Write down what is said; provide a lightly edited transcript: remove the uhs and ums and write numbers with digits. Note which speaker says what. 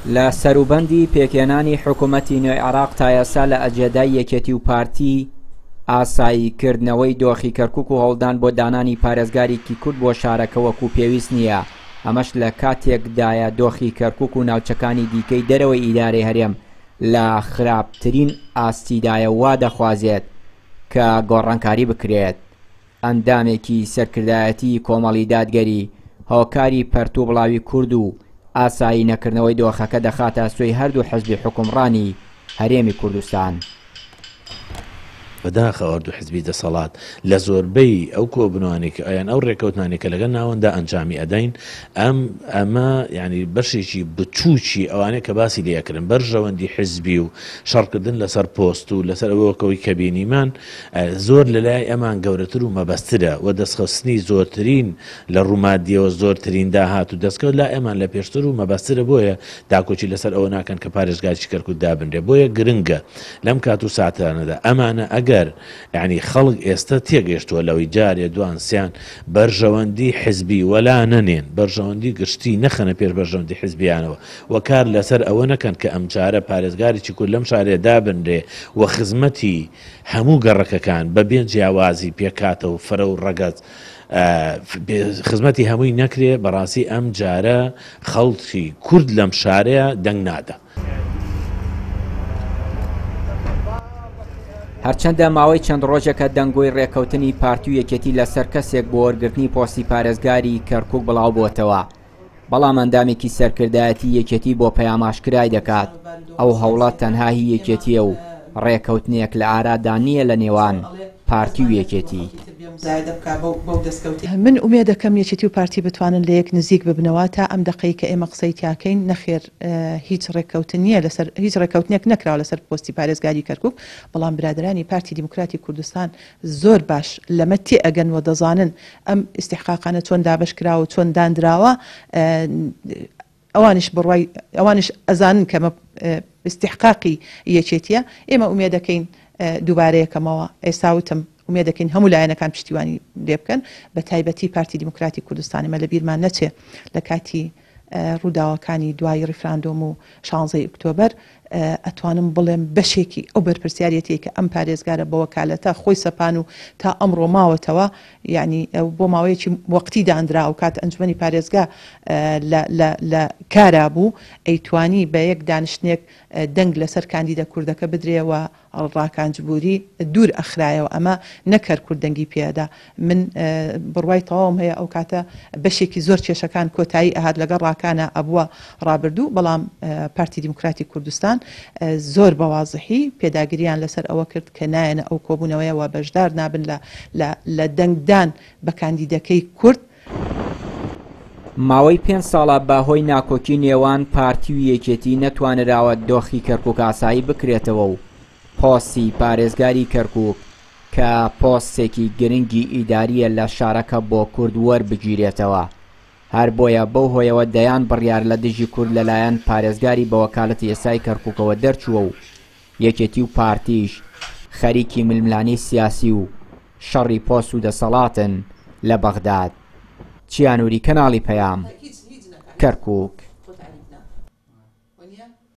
Speaker 1: لە سەروبەندی پێکێنانی حکوومەتی نوێی عێراق تا ئێستا لە ئەجێدای یەکێتی و پارتی ئاساییکردنەوەی دۆخی کەرکووک و هەوڵدان بۆ دانانی پارێزگارێکی کورد بۆ شارەکە وەکو پێویست نییە. ئەمەش لە کاتێکدایە دۆخی کەرکووک و ناوچەکانی دیکەی دەرەوەی ئیدارەی هەرێم لە خراپترین ئاستیدایە وا دەخوازێت کە گۆڕانکاری بکرێت. ئەندامێکی سەرکردایەتی کۆمەڵی دادگەری هۆکاری پەرتوو بڵاوی کورد و ئاسایی نەکردنەوەی دۆخەکە دەخاتە سوێی هەردوو حزبی حکومڕانی هەرێمی کوردستان.
Speaker 2: بەداخەوە دوو حزبی دەسەڵات لە زۆربەی ئەو کۆبنەوانی کە ئەیان ئەو ڕێکەوتانی کە لەگەڵ ناوەندا ئەنجامی ئەدەین ئەمە ینی بەشێکی بچووکی ئەوانەیە کە باسی لێکردن بەرژەوەندی حزبی و شەڕکردن لەسەر پۆست و لەسەر ئەوەکەوەی کە بینیمان زۆر لەلای ئەمان گەورەتر و مەبەسترە و دەستخستنی زۆرترین لە ڕوومادیەوە زۆرترین داهات و دەستکەوت لا ئەمان لە پێشتر و مەبەسترە بۆیە داکۆچی لەسەر ئەوە ناکەن کە پارێزگاریی کەرکووک دابنرێ. بۆیە گرنگە لەم کات و ساتانەدا ئەمانە ئەگەر یعنی خەڵک ئێستا تێگەیشتووە لەوەی جارێ دوانسیان بەرژەوەندی حزبی وەلا نەنێن بەرژەوەندی گشتی نەخەنە پێش بەرژەوەندی حزبیانەوە و کار لەسەر ئەوە نەکەن کە ئەم جارە پارێزگاریی کورد لەم شارێ دابنرێ و خزمەتی هەموو گەڕەکەکان بە بێن جیاوازی پێکاتە و فەرە و ڕەگەز خزمەتی هەمووی نەکرێ بەڕاستی ئەم جارە خەڵکی کورد لەم شارەیە دەنگ نادە.
Speaker 1: هەرچەندە ماوەی چەند ڕۆژێکە دەنگۆی ڕێکەوتنی پارتی و یەکێتی لەسەر کەسێک بۆ وەرگرتنی پۆستی پارێزگاری کەرکووک بڵاو بۆتەوە، بەڵام ئەندامێکی سەرکردایەتی یەکێتی بۆ پەیاماشکرای دەکات ئەو هەوڵات تەنها هی یەکێتیە و ڕێکەوتنێک لە ئارادا نییە لە نێوان پارتی و یەکێتی.
Speaker 3: من ئومێ دەکەم یەکێتی و پارتی بتوانن لە یەک نزیک ببنەوە تا ئەم دقەی کە ئێمە قسەی تاکەین نەخێر هیچ ڕێکەوتنیە لەسەر هیچ ڕێکەوتنێک نەکراوە لەسەر پۆستی پارێزگاری کەرکووک، بەڵام برادرانی پارتی دیموکراتی کوردستان زۆر باش لەمە تێ ئەگەن و دەزانن ئەم ئیستیحقاقانە چۆن دابش کراوە چۆن دانراوە، ئەوانش بڕوای ئەوانش ئەزانن کەمە استیحقاقی یەکێتیە. ئێمە ئومێ دەکەین دووبارەیەکەمەوە ئێستا وتم ئومێ دەکەین هەموو لایەنەکان پشتیوانی لێ بکەن بە تایبەتی پارتی دیموکراتی کوردستانمە لە بیرمان نەچێ لە کاتی ڕووداوەکانی دوای ڕیفراندۆم و 16 ئۆکتۆبەر ئەتوانم بڵێم بەشێکی ئەو بەرپرسیارەتی کە ئەم پارێزگارە بە وەکالەتە خۆی سەپان و تا ئەمڕۆ ماوەتەوە، یعنی بۆ ماوەیەکی وەقتی دانرا و کات ئەنجومەنی پارێزگا لە کارا بوو ئەیتوانی بە یەک دانیشتنێک دەنگ لەسەر کاندیدە کوردەکە بدرێەوە ڕاکانجبووری دوور ئەخرایەوە. ئەمە نەکەر کوردەنگی پێدا. من بڕوای تەواوم هەیە ئەو کاتە بەشێکی زۆر کێشەکان کۆتایی ئەهات لەگەڵ ڕاکانە ئەبووە ڕابردوو، بەڵام پارتی دیموکراتی کوردستان زۆر بەوازحی پێداگریان لەسەر ئەوە کرد کە نایەنە ئەو کۆبوونەوەیەوە بەشدار نابن لە دەنگدان بە کاندیدەکەی کورد.
Speaker 1: ماوەی 5 ساڵە بەهۆی ناکۆکی نێوان پارتی و یەکێتی نەتوانراوە دۆخی کەرکووک ئاسایی بکرێتەوە و پۆستی پارێزگاری کەرکووک کە پۆستێکی گرنگی ئیداریە لە شارەکە بۆ کورد وەربگیرێتەوە. هەر بۆیە بەو هۆیەوە دەیان بڕیار لە دژی کورد لەلایەن پارێزگاری بە وەکالەتی ئێسای کەرکووکەوە دەرچووە و یەکێتی و پارتیش خەریکی ململانی سیاسی و شەڕی پۆست و دەسەڵاتن لە بەغداد. چیانوری کەناڵی پەیام، کەرکووک.